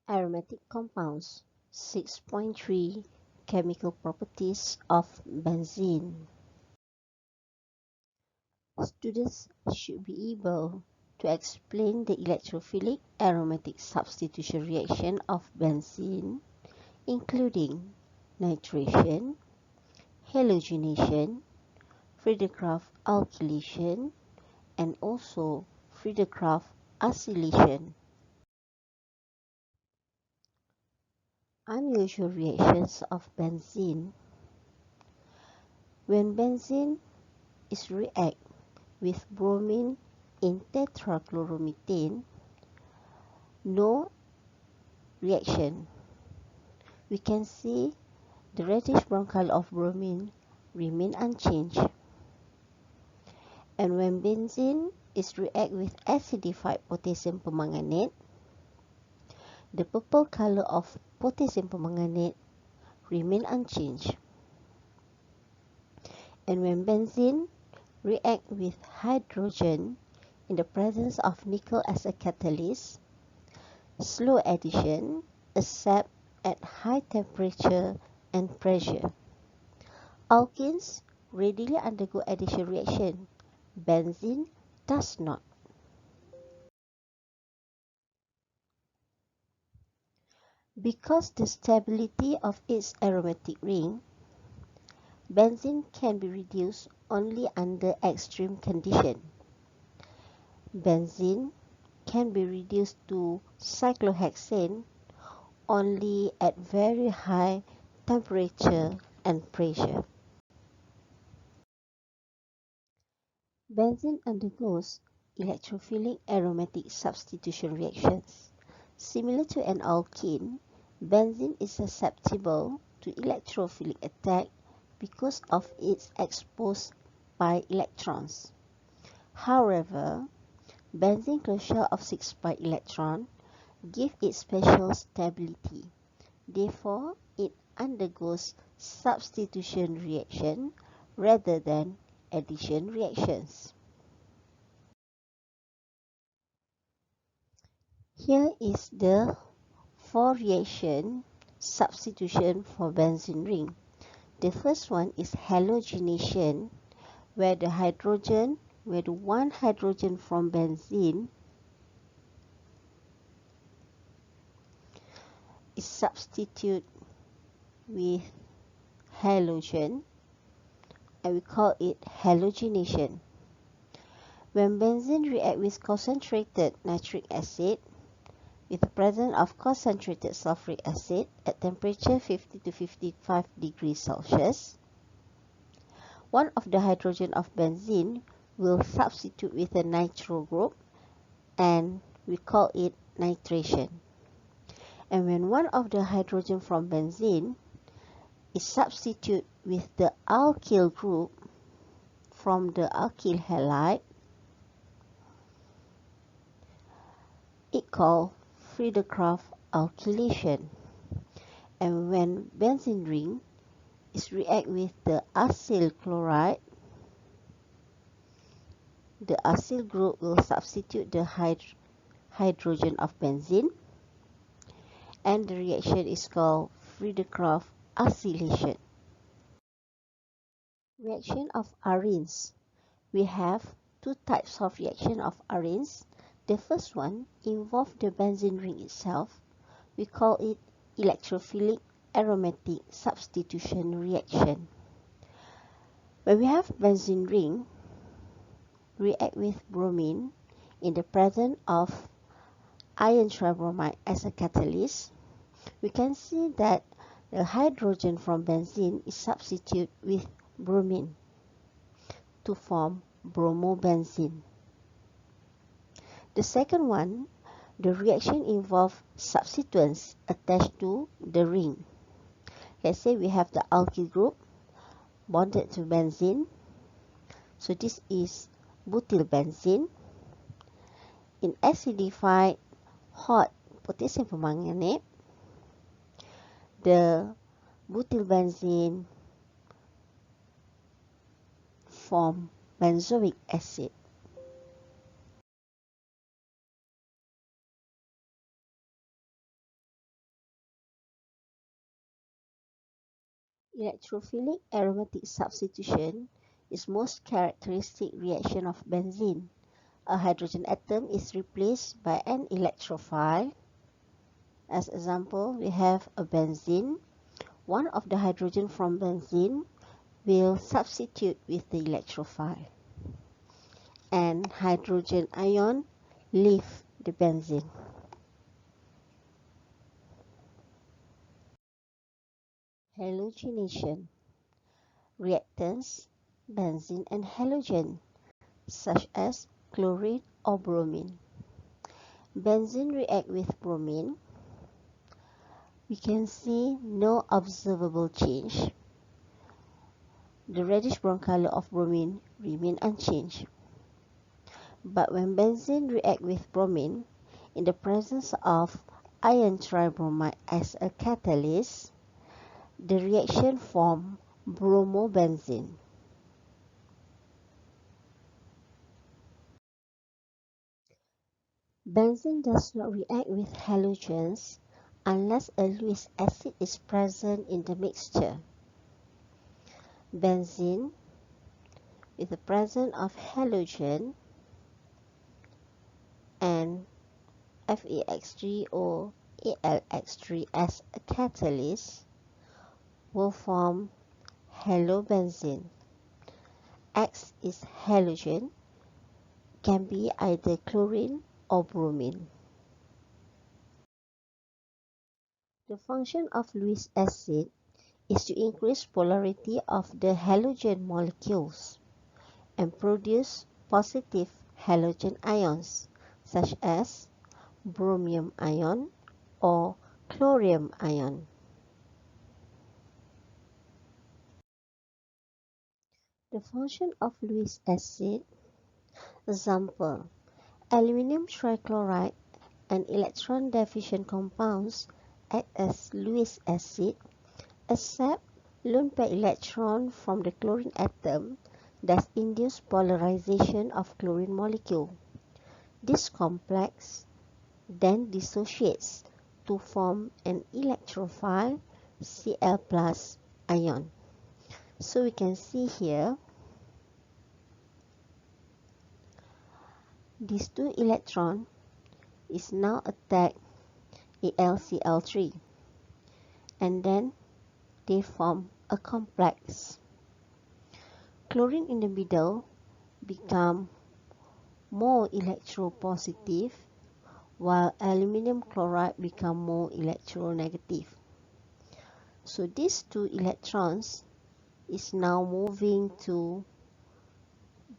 Aromatic compounds. 6.3 Chemical properties of benzene. Students should be able to explain the electrophilic aromatic substitution reaction of benzene, including nitration, halogenation, Friedecraft alkylation, and also Friedecraft oscillation. Unusual reactions of benzene. When benzene is react with bromine in tetrachloromethane, no reaction. We can see the reddish brown color of bromine remain unchanged. And when benzene is react with acidified potassium permanganate, the purple color of potassium permanganate remain unchanged. And when benzene react with hydrogen in the presence of nickel as a catalyst, slow addition except at high temperature and pressure. Alkenes readily undergo addition reaction. Benzene does not. Because the stability of its aromatic ring, benzene can be reduced only under extreme condition. Benzene can be reduced to cyclohexane only at very high temperature and pressure. Benzene undergoes electrophilic aromatic substitution reactions. Similar to an alkene, benzene is susceptible to electrophilic attack because of its exposed pi electrons. However, benzene closure of 6 pi electron give it special stability. Therefore, it undergoes substitution reaction rather than addition reactions. Here is the 4 reaction substitution for benzene ring. The first one is halogenation, where the one hydrogen from benzene is substituted with halogen, and we call it halogenation. When benzene reacts with concentrated nitric acid with the presence of concentrated sulfuric acid at temperature 50 to 55 degrees Celsius, one of the hydrogen of benzene will substitute with a nitro group, and we call it nitration. And when one of the hydrogen from benzene is substituted with the alkyl group from the alkyl halide, it called Friedecraft alkylation. And when benzene ring is react with the acyl chloride, the acyl group will substitute the hydrogen of benzene, and the reaction is called Friedecraft oscillation. Reaction of arenes. We have two types of reaction of arenes. The first one involves the benzene ring itself. We call it electrophilic aromatic substitution reaction. When we have benzene ring react with bromine in the presence of iron tribromide as a catalyst, we can see that the hydrogen from benzene is substituted with bromine to form bromobenzene. The second one, the reaction involves substituents attached to the ring. Let's say we have the alkyl group bonded to benzene. So this is butylbenzene. In acidified hot potassium permanganate, the butylbenzene form benzoic acid. Electrophilic aromatic substitution is most characteristic reaction of benzene. A hydrogen atom is replaced by an electrophile. As example, we have a benzene. One of the hydrogen from benzene will substitute with the electrophile, and hydrogen ion leave the benzene. Halogenation reactants, benzene and halogen, such as chlorine or bromine. Benzene react with bromine. We can see no observable change. The reddish brown color of bromine remain unchanged. But when benzene react with bromine in the presence of iron tribromide as a catalyst, the reaction form bromobenzene. Benzene does not react with halogens unless a Lewis acid is present in the mixture. Benzene, with the presence of halogen and FeX3 or AlX3 as a catalyst, will form halobenzene. X is halogen, can be either chlorine or bromine. The function of Lewis acid is to increase polarity of the halogen molecules and produce positive halogen ions such as bromium ion or chlorium ion. The function of Lewis acid, example, aluminium trichloride and electron deficient compounds act as Lewis acid, accept lone pair electron from the chlorine atom, thus induce polarization of chlorine molecule. This complex then dissociates to form an electrophile Cl plus ion. So we can see here, these two electrons is now attack AlCl3, and then they form a complex. Chlorine in the middle become more electropositive, while aluminium chloride become more electronegative. So these two electrons is now moving to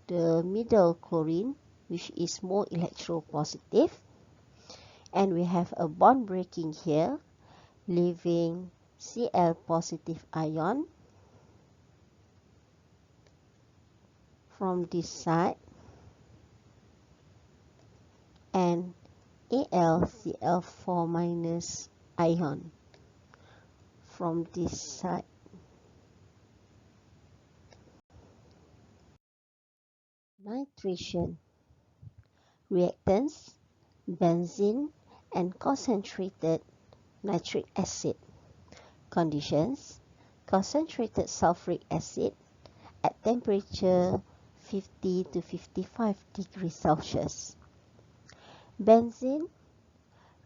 the middle chlorine, which is more electropositive, and we have a bond breaking here, leaving Cl positive ion from this side and AlCl4 minus ion from this side. Nitration reactants, benzene and concentrated nitric acid. Conditions: concentrated sulfuric acid at temperature 50 to 55 degrees Celsius. Benzene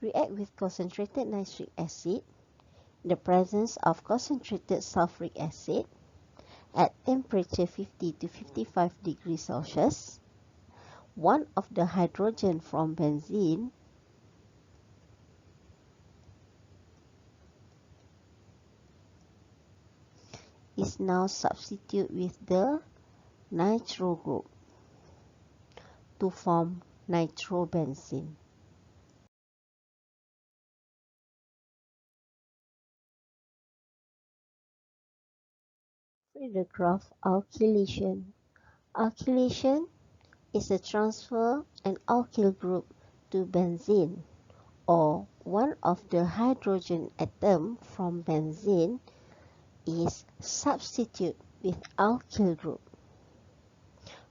react with concentrated nitric acid in the presence of concentrated sulfuric acid at temperature 50 to 55 degrees Celsius. One of the hydrogen from benzene is now substituted with the nitro group to form nitrobenzene. Friedecraft alkylation. Alkylation is a transfer an alkyl group to benzene, or one of the hydrogen atom from benzene is substituted with alkyl group.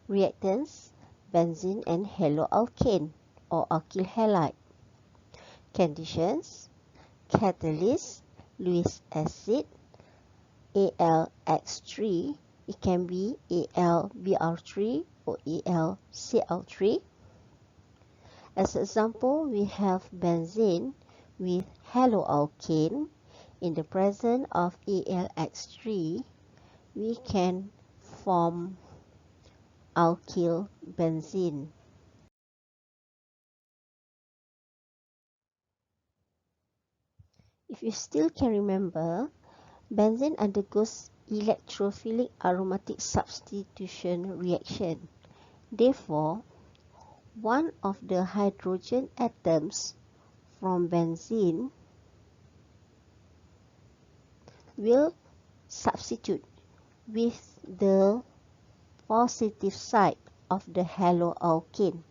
Reactants: benzene and haloalkane or alkyl halide. Conditions: catalyst, Lewis acid, AlX3, it can be AlBr3 or AlCl3. As an example, we have benzene with haloalkane. In the presence of AlX3, we can form alkyl benzene. If you still can remember, benzene undergoes electrophilic aromatic substitution reaction. Therefore, one of the hydrogen atoms from benzene will substitute with the positive side of the haloalkane.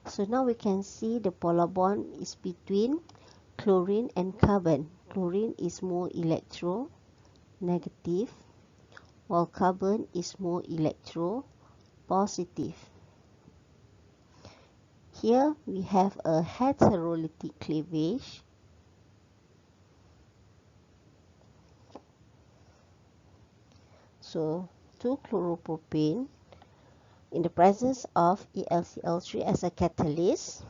So now we can see the polar bond is between chlorine and carbon. Chlorine is more electronegative, while carbon is more electropositive. Here we have a heterolytic cleavage. So 2-chloropropane in the presence of ElCl3 as a catalyst,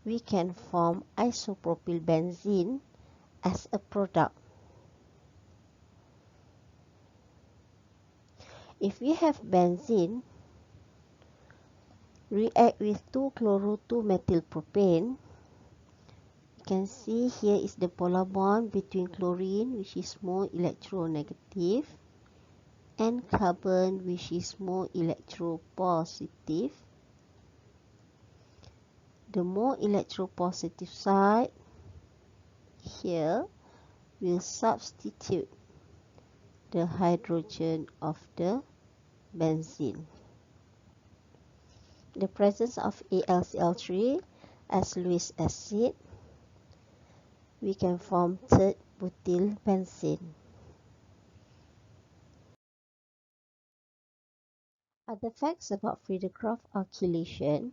we can form isopropyl benzene as a product. If we have benzene react with 2-chloro-2-methylpropane, you can see here is the polar bond between chlorine, which is more electronegative, and carbon, which is more electropositive. The more electropositive side here will substitute the hydrogen of the benzene. The presence of AlCl3 as Lewis acid, we can form third butyl benzene. Other facts about Friedecraft alkylation: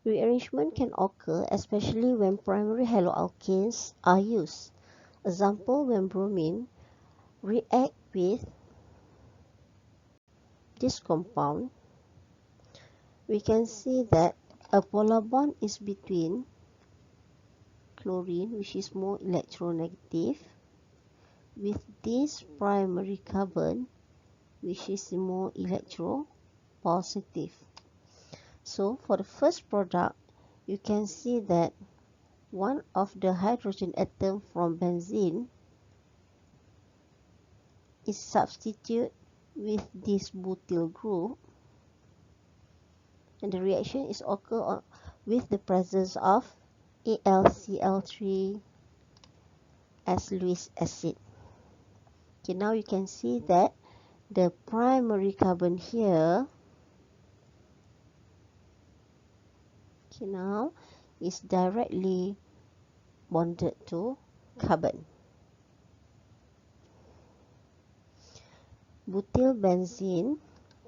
rearrangement can occur especially when primary haloalkanes are used. Example, when bromine react with this compound, we can see that a polar bond is between chlorine, which is more electronegative, with this primary carbon, which is more electropositive. So for the first product, you can see that one of the hydrogen atom from benzene is substituted with this butyl group, and the reaction is occur with the presence of AlCl3 as Lewis acid. Okay, now you can see that the primary carbon here, okay, now is directly bonded to carbon. Butyl benzene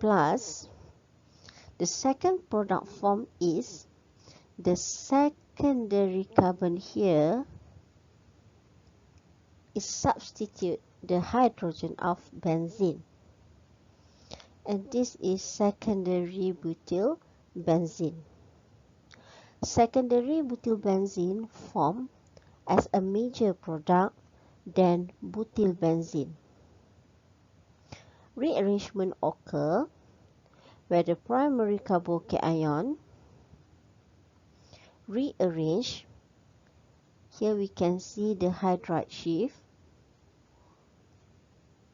plus the second product formed is the secondary carbon here is substitute the hydrogen of benzene, and this is secondary butyl benzene. Secondary butyl benzene form as a major product than butyl benzene. Rearrangement occur where the primary carbocation rearrange. Here we can see the hydride shift,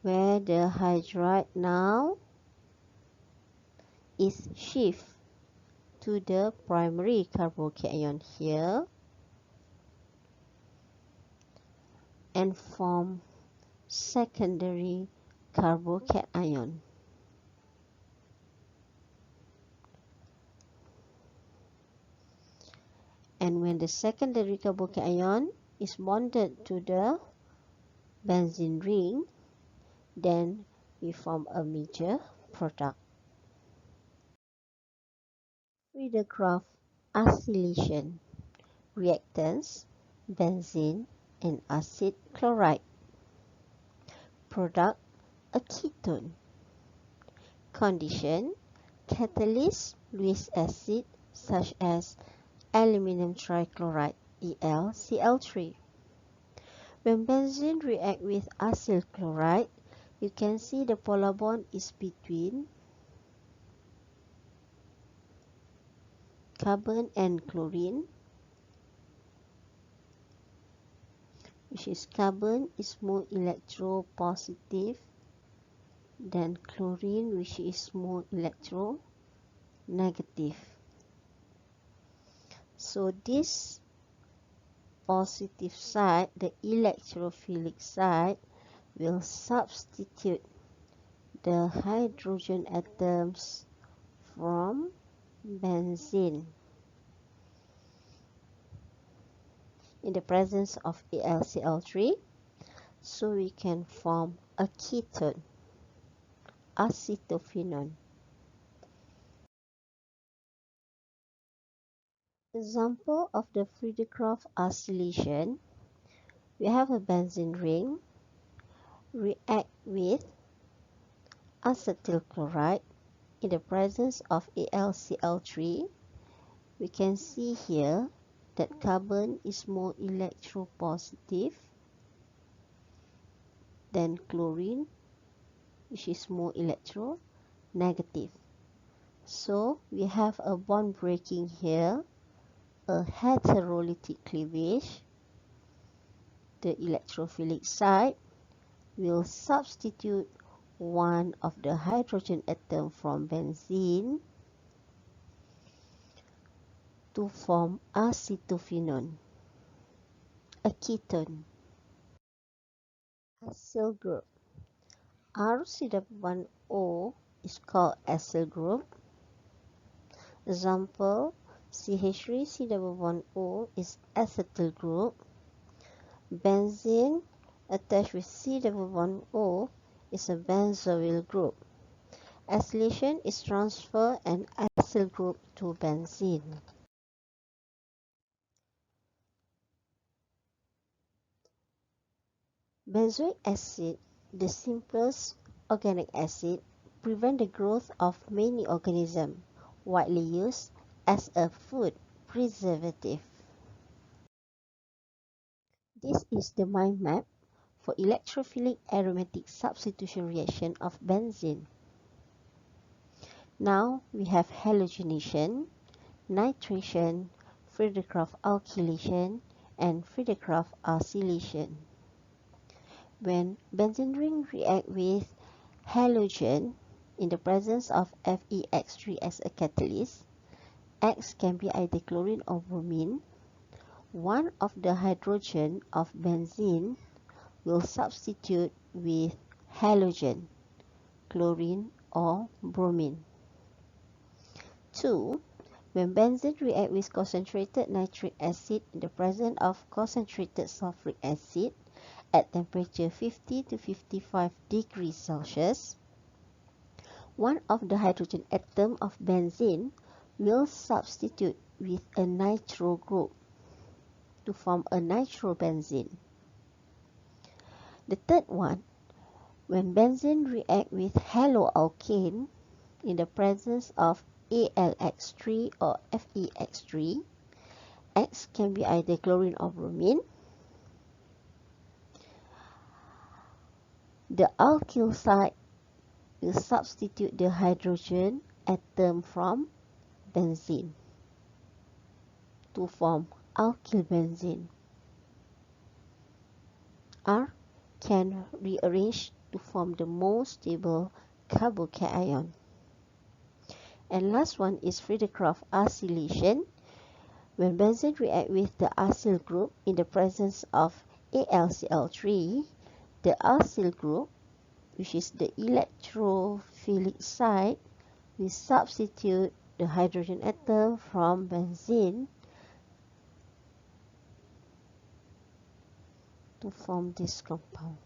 where the hydride now is shift to the primary carbocation here and form secondary carbocation. And when the secondary carbocation is bonded to the benzene ring, then we form a major product. Friedecraft Oscillation Reactants, benzene and acid chloride. Product a ketone. Condition: catalyst Lewis acid such as aluminum trichloride (ElCl3). When benzene reacts with acyl chloride, you can see the polar bond is between carbon and chlorine, which is carbon is more electropositive than chlorine, which is more electronegative. So this positive side, the electrophilic side, will substitute the hydrogen atoms from benzene in the presence of AlCl3, so we can form a ketone, acetophenone. Example of the Friedecraft oscillation: we have a benzene ring, react with acetyl chloride in the presence of AlCl3. We can see here that carbon is more electropositive than chlorine, which is more electronegative. So we have a bond breaking here, a heterolytic cleavage. The electrophilic side will substitute one of the hydrogen atom from benzene to form acetophenone, a ketone. Acyl group. RC1O is called acyl group. Example: CH3C1O is acetyl group. Benzene attached with C1O is a benzoyl group. Acylation is transfer an acyl group to benzene. Benzoic acid, the simplest organic acid, prevents the growth of many organisms, widely used as a food preservative. This is the mind map for electrophilic aromatic substitution reaction of benzene. Now we have halogenation, nitration, Friedecraft alkylation, and Friedecraft oscillation. When benzene ring react with halogen in the presence of FeX3 as a catalyst, X can be either chlorine or bromine. One of the hydrogen of benzene will substitute with halogen, chlorine or bromine. 2. When benzene react with concentrated nitric acid in the presence of concentrated sulfuric acid at temperature 50 to 55 degrees Celsius, one of the hydrogen atom of benzene will substitute with a nitro group to form a nitrobenzene. The third one, when benzene react with haloalkane in the presence of AlX3 or FeX3, X can be either chlorine or bromine. The alkyl side will substitute the hydrogen atom from benzene to form alkyl benzene. R can rearrange to form the most stable carbocation. And last one is Friedecraft oscillation. When benzene react with the acyl group in the presence of AlCl3, the acyl group, which is the electrophilic side, will substitute the hydrogen atom from benzene to form this compound.